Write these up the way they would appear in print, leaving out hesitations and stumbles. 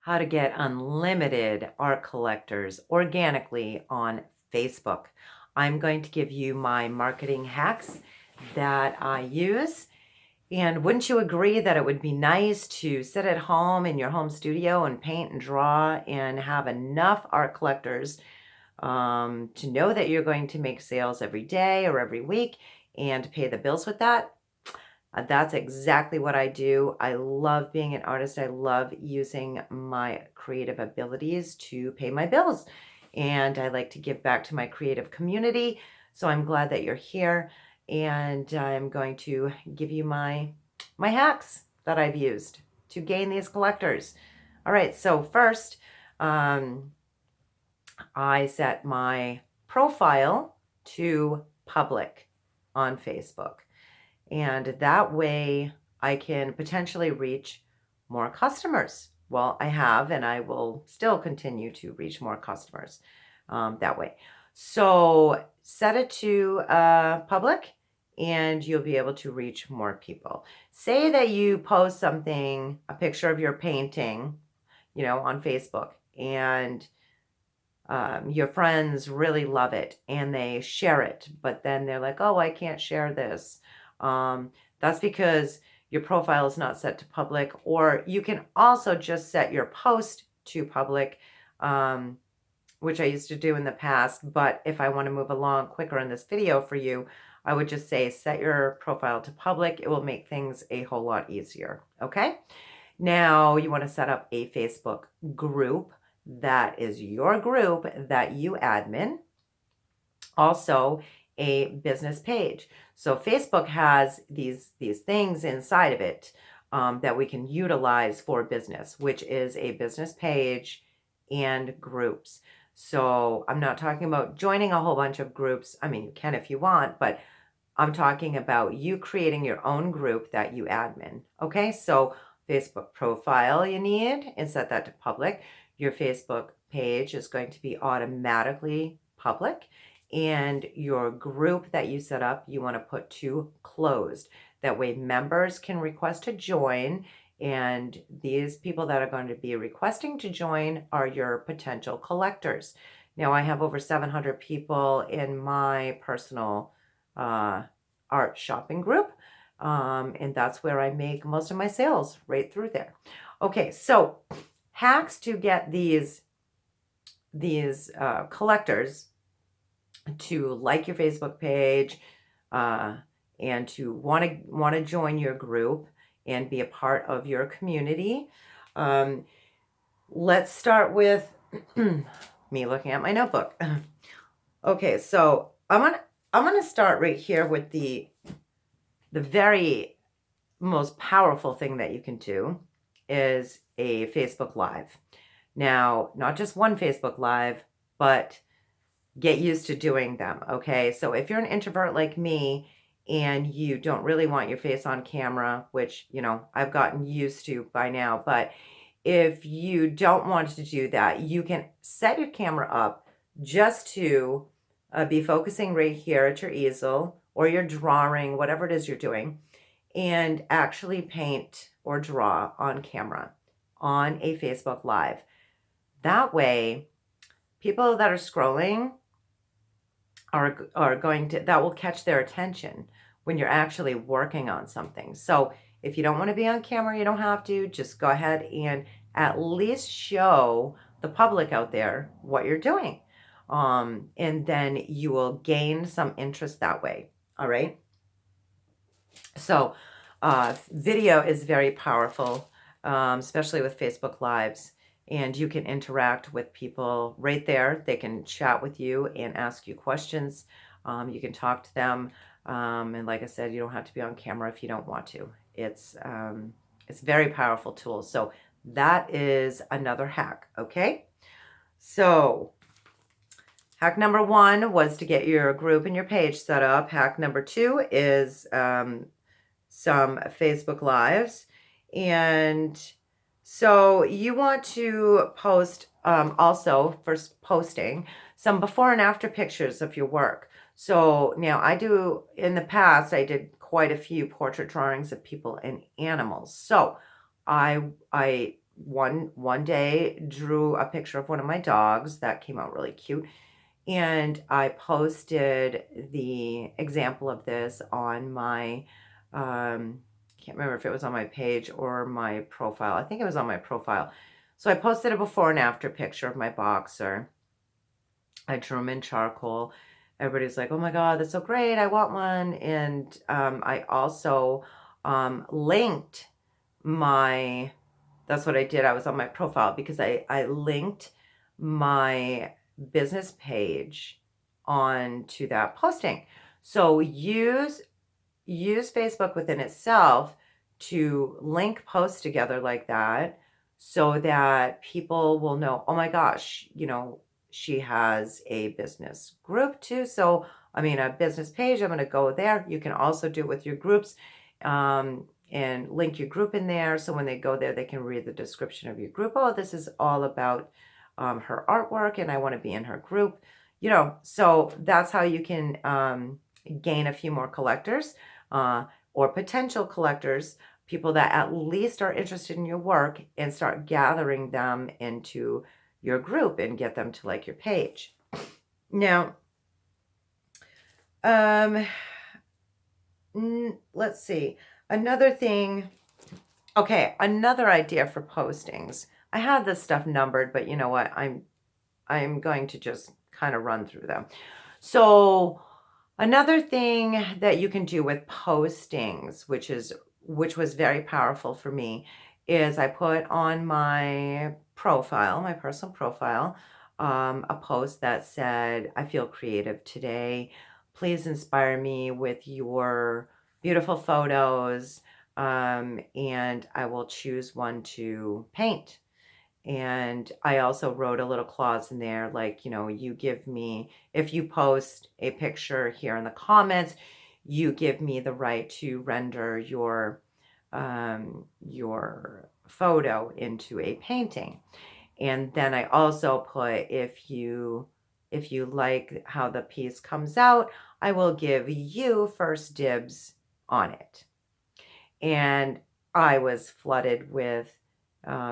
how to get unlimited art collectors organically on Facebook. I'm going to give you my marketing hacks that I use. And wouldn't you agree that it would be nice to sit at home in your home studio and paint and draw and have enough art collectors to know that you're going to make sales every day or every week and pay the bills with that? That's exactly what I do. I love being an artist. I love using my creative abilities to pay my bills. And I like to give back to my creative community. So I'm glad that you're here. And I'm going to give you my hacks that I've used to gain these collectors. All right, so first, I set my profile to public on Facebook. And that way I can potentially reach more customers. Well, I have, and I will still continue to reach more customers that way. So set it to public and you'll be able to reach more people. Say that you post something, a picture of your painting, on Facebook, and your friends really love it and they share it, but then they're like, oh, I can't share this. That's because your profile is not set to public, or you can also just set your post to public, which I used to do in the past. But if I want to move along quicker in this video for you, I would just say set your profile to public. It will make things a whole lot easier. Okay. Now you want to set up a Facebook group. That is your group that you admin. Also, a business page. So Facebook has these things inside of it that we can utilize for business, which is a business page and groups. So I'm not talking about joining a whole bunch of groups. I mean, you can if you want, but I'm talking about you creating your own group that you admin. Okay, so Facebook profile you need and set that to public. Your Facebook page is going to be automatically public, and your group that you set up, you want to put to closed. That way members can request to join, and these people that are going to be requesting to join are your potential collectors. Now I have over 700 people in my personal art shopping group. And that's where I make most of my sales, right through there. Okay, so hacks to get these collectors to like your Facebook page and to want to join your group and be a part of your community. Let's start with me looking at my notebook. Okay, so I'm gonna start right here with the very most powerful thing that you can do is a Facebook Live. Now, not just one Facebook Live, but get used to doing them, okay? So if you're an introvert like me and you don't really want your face on camera, which, I've gotten used to by now, but if you don't want to do that, you can set your camera up just to be focusing right here at your easel or your drawing, whatever it is you're doing, and actually paint or draw on camera on a Facebook Live. That way, people that are scrolling are going to, that will catch their attention when you're actually working on something. So if you don't want to be on camera, you don't have to. Just go ahead and at least show the public out there what you're doing. And then you will gain some interest that way. All right. So video is very powerful, especially with Facebook Lives. And you can interact with people right there. They can chat with you and ask you questions. You can talk to them. And like I said, you don't have to be on camera if you don't want to. It's a very powerful tool. So that is another hack, okay? So hack number 1 was to get your group and your page set up. Hack number 2 is some Facebook Lives. And so you want to post also, first posting, some before and after pictures of your work. So now in the past, I did quite a few portrait drawings of people and animals. So I one day drew a picture of one of my dogs that came out really cute, and I posted the example of this on my can't remember if it was on my page or my profile. I think it was on my profile. So I posted a before and after picture of my boxer. I drew him in charcoal. Everybody's like, "Oh my God, that's so great! I want one." And I also linked my. That's what I did. I was on my profile because I linked my business page onto that posting. So use Facebook within itself to link posts together like that so that people will know, oh my gosh, she has a business group too. So, I mean, a business page, I'm going to go there. You can also do it with your groups and link your group in there. So when they go there, they can read the description of your group. Oh, this is all about her artwork and I want to be in her group. So that's how you can gain a few more collectors or potential collectors, people that at least are interested in your work, and start gathering them into your group and get them to like your page. Now, let's see. Another thing. Okay, another idea for postings. I had this stuff numbered, but you know what? I'm going to just kind of run through them. So, another thing that you can do with postings, which was very powerful for me, is I put on my profile, my personal profile, a post that said, "I feel creative today. Please inspire me with your beautiful photos, and I will choose one to paint." And I also wrote a little clause in there, like, you give me, if you post a picture here in the comments, you give me the right to render your photo into a painting. And then I also put, if you like how the piece comes out, I will give you first dibs on it. And I was flooded with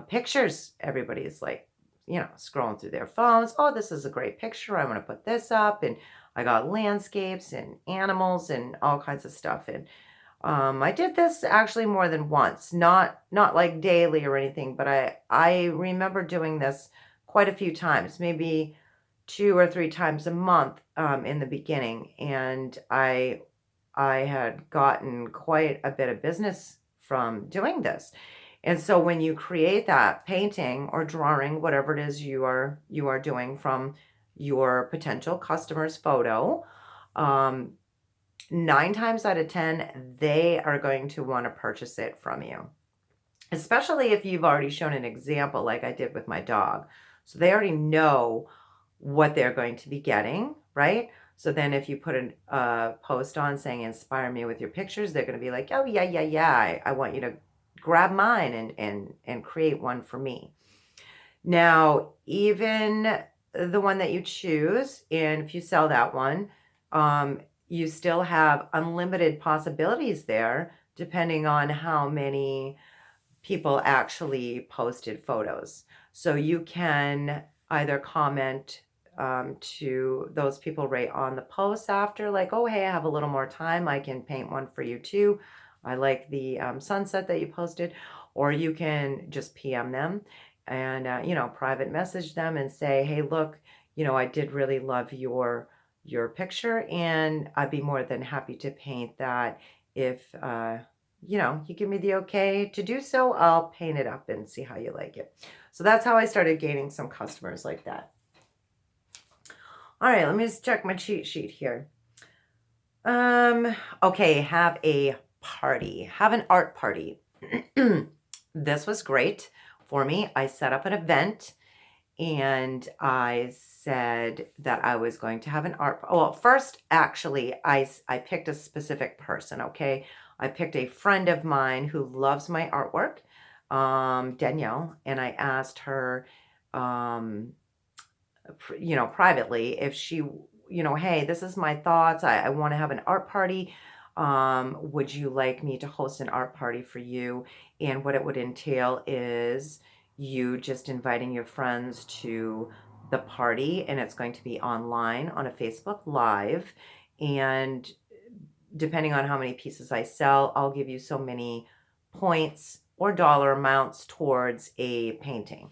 pictures. Everybody's like, scrolling through their phones. Oh, this is a great picture. I want to put this up. And I got landscapes and animals and all kinds of stuff. And I did this actually more than once, not like daily or anything, but I remember doing this quite a few times, maybe 2 or 3 times a month in the beginning. And I had gotten quite a bit of business from doing this. And so when you create that painting or drawing, whatever it is you are doing from your potential customer's photo, 9 times out of 10, they are going to want to purchase it from you, especially if you've already shown an example like I did with my dog. So they already know what they're going to be getting, right? So then if you put a post on saying, "Inspire me with your pictures," they're going to be like, "Oh, yeah, yeah, yeah. I want you to grab mine and create one for me." Now, even the one that you choose, and if you sell that one, you still have unlimited possibilities there, depending on how many people actually posted photos. So you can either comment to those people right on the post after, like, "Oh, hey, I have a little more time. I can paint one for you too. I like the sunset that you posted." Or you can just PM them and, private message them and say, "Hey, look, I did really love your picture, and I'd be more than happy to paint that if, you give me the okay to do so. I'll paint it up and see how you like it." So that's how I started gaining some customers like that. All right, let me just check my cheat sheet here. Okay, have a party. Have an art party. This was great for me. I set up an event and I said that I was going to have an art. Well, first, actually, I picked a specific person, okay? I picked a friend of mine who loves my artwork, Danielle, and I asked her, privately if she, "Hey, this is my thoughts. I want to have an art party. Would you like me to host an art party for you?" And what it would entail is you just inviting your friends to the party, and it's going to be online on a Facebook Live. And depending on how many pieces I sell, I'll give you so many points or dollar amounts towards a painting.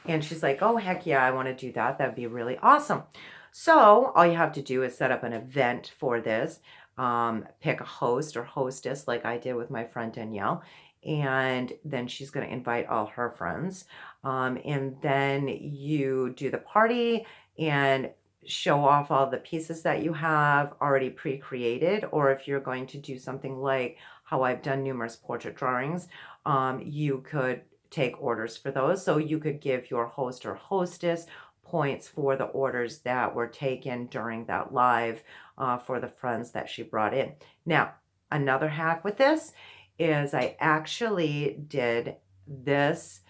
And she's like, oh, heck yeah, I want to do that. That'd be really awesome. So all you have to do is set up an event for this, pick a host or hostess like I did with my friend Danielle. And then she's going to invite all her friends. And then you do the party and show off all the pieces that you have already pre-created. Or if you're going to do something like how I've done numerous portrait drawings, you could take orders for those. So you could give your host or hostess points for the orders that were taken during that live for the friends that she brought in. Now, another hack with this is I actually did this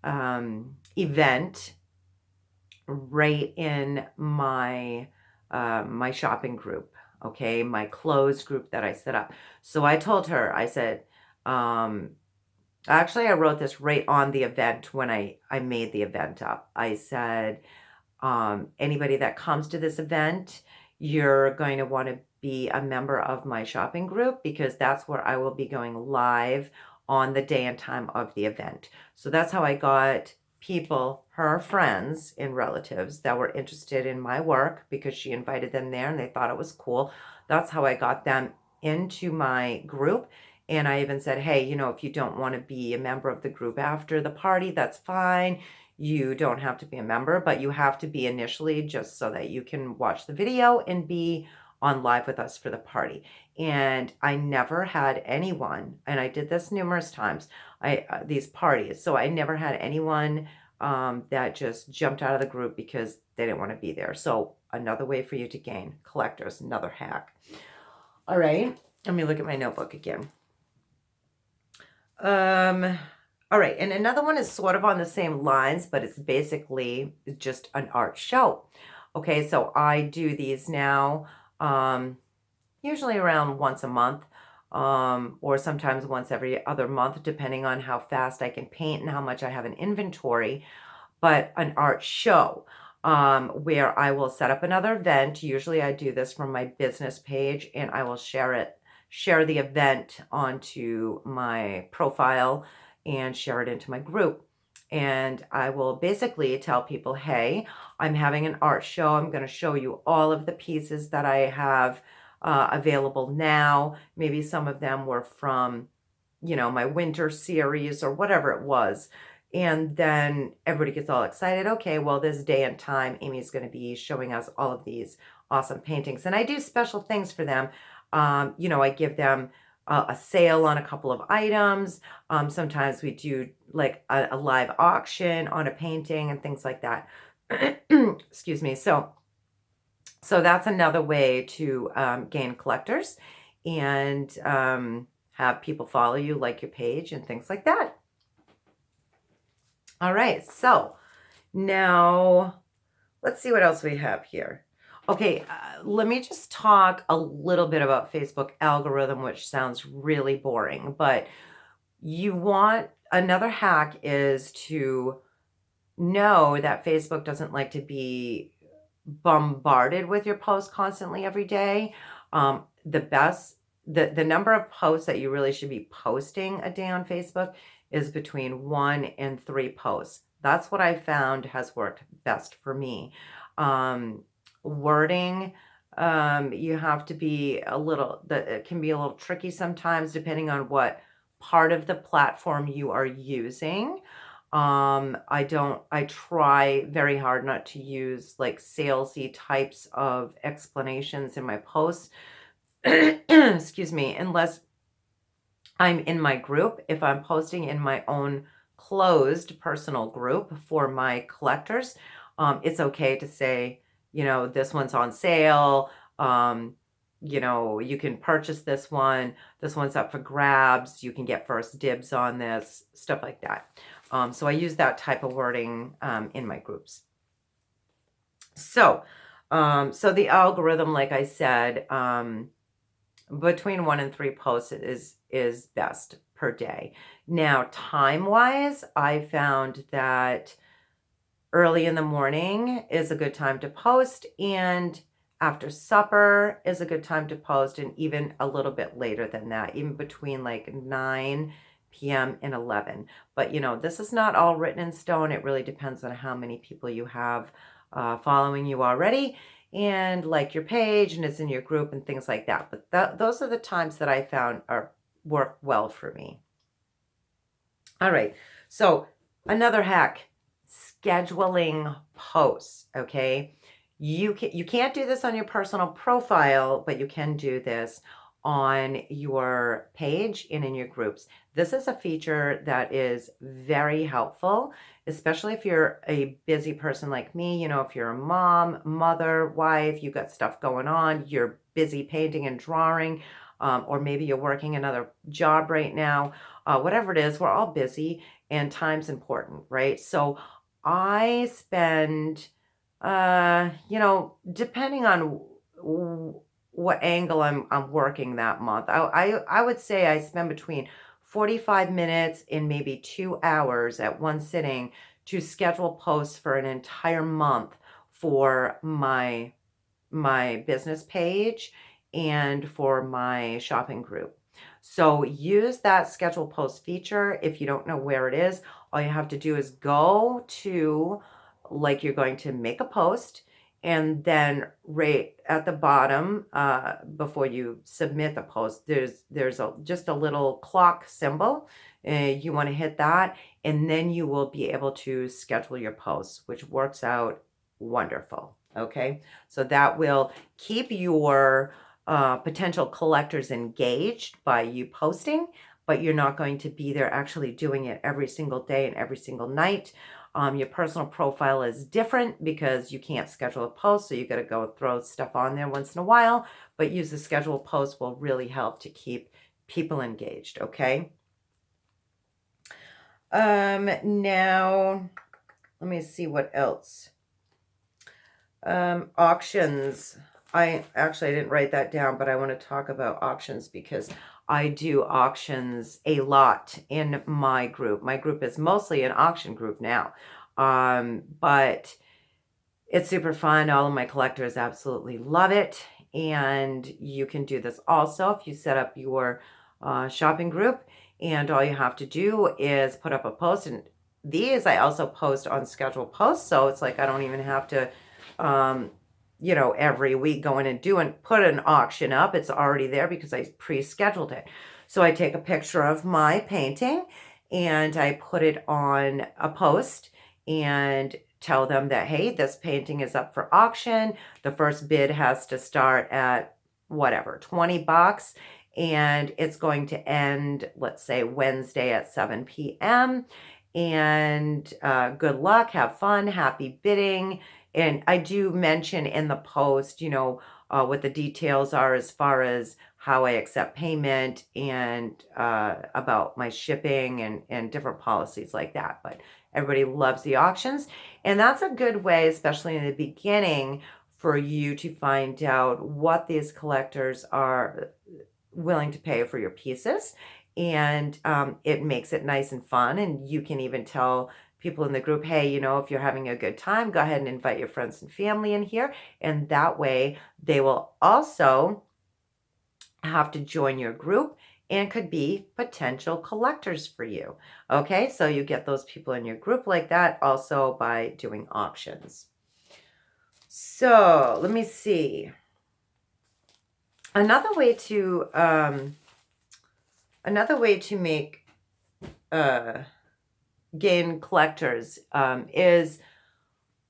event right in my my shopping group, okay, my closed group that I set up. So I told her, I said, actually, I wrote this right on the event when I made the event up. I said, anybody that comes to this event, you're going to want to be a member of my shopping group because that's where I will be going live on the day and time of the event. So that's how I got people, her friends and relatives that were interested in my work because she invited them there and they thought it was cool. That's how I got them into my group. And I even said, hey, you know, if you don't want to be a member of the group after the party, that's fine. You don't have to be a member, but you have to be initially just so that you can watch the video and be on live with us for the party. And I never had anyone, and I did this numerous times, these parties. So I never had anyone that just jumped out of the group because they didn't want to be there. So another way for you to gain collectors, another hack. All right, let me look at my notebook again. All right, and another one is sort of on the same lines, but it's basically just an art show. Okay, so I do these now, usually around once a month, or sometimes once every other month, depending on how fast I can paint and how much I have in inventory. But an art show, where I will set up another event. Usually I do this from my business page and I will share the event onto my profile and share it into my group. And I will basically tell people, hey, I'm having an art show. I'm going to show you all of the pieces that I have available now. Maybe some of them were from, you know, my winter series or whatever it was. And then everybody gets all excited. Okay, well, this day and time, Amy's going to be showing us all of these awesome paintings. And I do special things for them. You know, I give them a sale on a couple of items. Sometimes we do like a live auction on a painting and things like that. Excuse me. So that's another way to gain collectors and have people follow you, like your page and things like that. All right, so now let's see what else we have here. Okay, let me just talk a little bit about Facebook algorithm, which sounds really boring, but you want another hack is to know that Facebook doesn't like to be bombarded with your posts constantly every day. The number of posts that you really should be posting a day on Facebook is between 1 and 3 posts. That's what I found has worked best for me. Wording, you have to be it can be a little tricky sometimes depending on what part of the platform you are using. I try very hard not to use like salesy types of explanations in my posts. Excuse me, unless I'm in my group. If I'm posting in my own closed personal group for my collectors, it's okay to say, you know, this one's on sale. You know, you can purchase this one. This one's up for grabs. You can get first dibs on this, stuff like that. So I use that type of wording in my groups. So the algorithm, like I said, between 1 and 3 posts is best per day. Now, time-wise, I found that early in the morning is a good time to post, and after supper is a good time to post, and even a little bit later than that, even between like 9 p.m. and 11. But this is not all written in stone. It really depends on how many people you have following you already and like your page and it's in your group and things like that. But those are the times that I found work well for me. All right. So another hack, scheduling posts, okay? You can't do this on your personal profile, but you can do this on your page and in your groups. This is a feature that is very helpful, especially if you're a busy person like me. If you're a mom, mother, wife, you got stuff going on, you're busy painting and drawing, or maybe you're working another job right now, whatever it is, we're all busy and time's important, right? So I spend, depending on what angle I'm working that month, I would say I spend between 45 minutes and maybe 2 hours at one sitting to schedule posts for an entire month for my business page and for my shopping group. So use that schedule post feature. If you don't know where it is, all you have to do is go to, like, you're going to make a post, and then right at the bottom, before you submit the post, there's just a little clock symbol. You want to hit that, and then you will be able to schedule your posts, which works out wonderful. Okay, so that will keep your potential collectors engaged by you posting, but you're not going to be there actually doing it every single day and every single night. Your personal profile is different because you can't schedule a post, so you got to go throw stuff on there once in a while, but use the schedule post will really help to keep people engaged, okay? Now, let me see what else. Auctions. I didn't write that down, but I want to talk about auctions because I do auctions a lot in my group. My group is mostly an auction group now. But it's super fun. All of my collectors absolutely love it. And you can do this also if you set up your shopping group. And all you have to do is put up a post. And these I also post on scheduled posts. So it's like I don't even have to every week go in and put an auction up. It's already there because I pre-scheduled it. So I take a picture of my painting and I put it on a post and tell them that, hey, this painting is up for auction. The first bid has to start at whatever, $20, and it's going to end, let's say, Wednesday at 7 p.m. And good luck, have fun, happy bidding. And I do mention in the post, what the details are as far as how I accept payment and about my shipping and different policies like that. But everybody loves the auctions. And that's a good way, especially in the beginning, for you to find out what these collectors are willing to pay for your pieces. And it makes it nice and fun. And you can even tell people in the group, hey, if you're having a good time, go ahead and invite your friends and family in here. And that way they will also have to join your group and could be potential collectors for you. Okay, so you get those people in your group like that also by doing auctions. So let me see. Another way to make gain collectors is,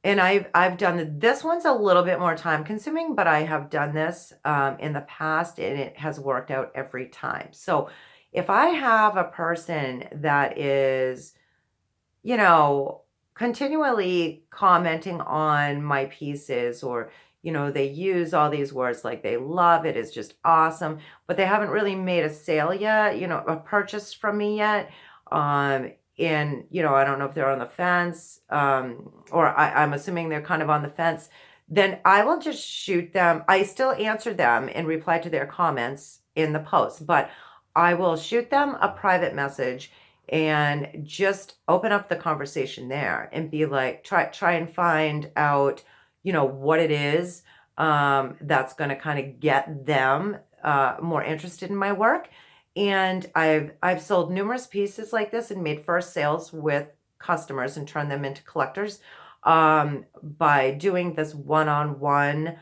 and I've done this one's a little bit more time consuming, but I have done this in the past and it has worked out every time. So if I have a person that is, continually commenting on my pieces, or they use all these words like they love it, it's just awesome, but they haven't really made a sale yet, a purchase from me yet. And, I don't know if they're on the fence, or I'm assuming they're kind of on the fence, then I will just shoot them. I still answer them and reply to their comments in the post, but I will shoot them a private message and just open up the conversation there and be like, try and find out, what it is that's going to kind of get them more interested in my work. And I've sold numerous pieces like this and made first sales with customers and turned them into collectors by doing this one-on-one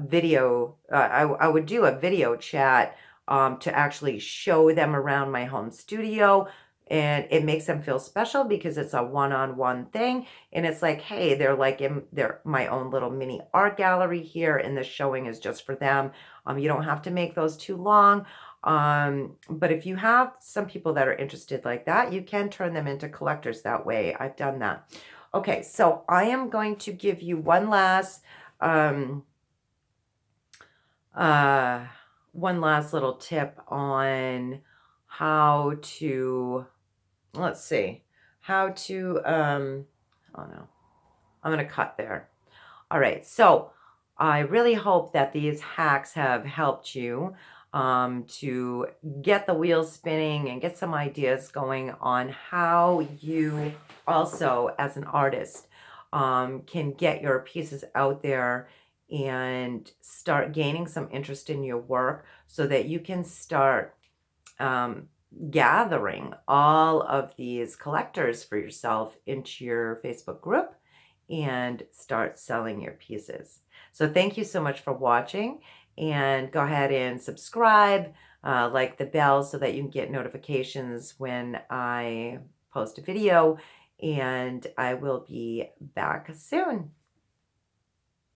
video. I would do a video chat to actually show them around my home studio. And it makes them feel special because it's a one-on-one thing. And it's like, hey, they're my own little mini art gallery here, and the showing is just for them. You don't have to make those too long. But if you have some people that are interested like that, you can turn them into collectors that way. I've done that. Okay, so I am going to give you one last little tip on how to, let's see, how to, oh no, I'm going to cut there. All right, so I really hope that these hacks have helped you to get the wheels spinning and get some ideas going on how you also, as an artist, can get your pieces out there and start gaining some interest in your work so that you can start gathering all of these collectors for yourself into your Facebook group and start selling your pieces. So thank you so much for watching, and go ahead and subscribe, like the bell so that you can get notifications when I post a video, and I will be back soon.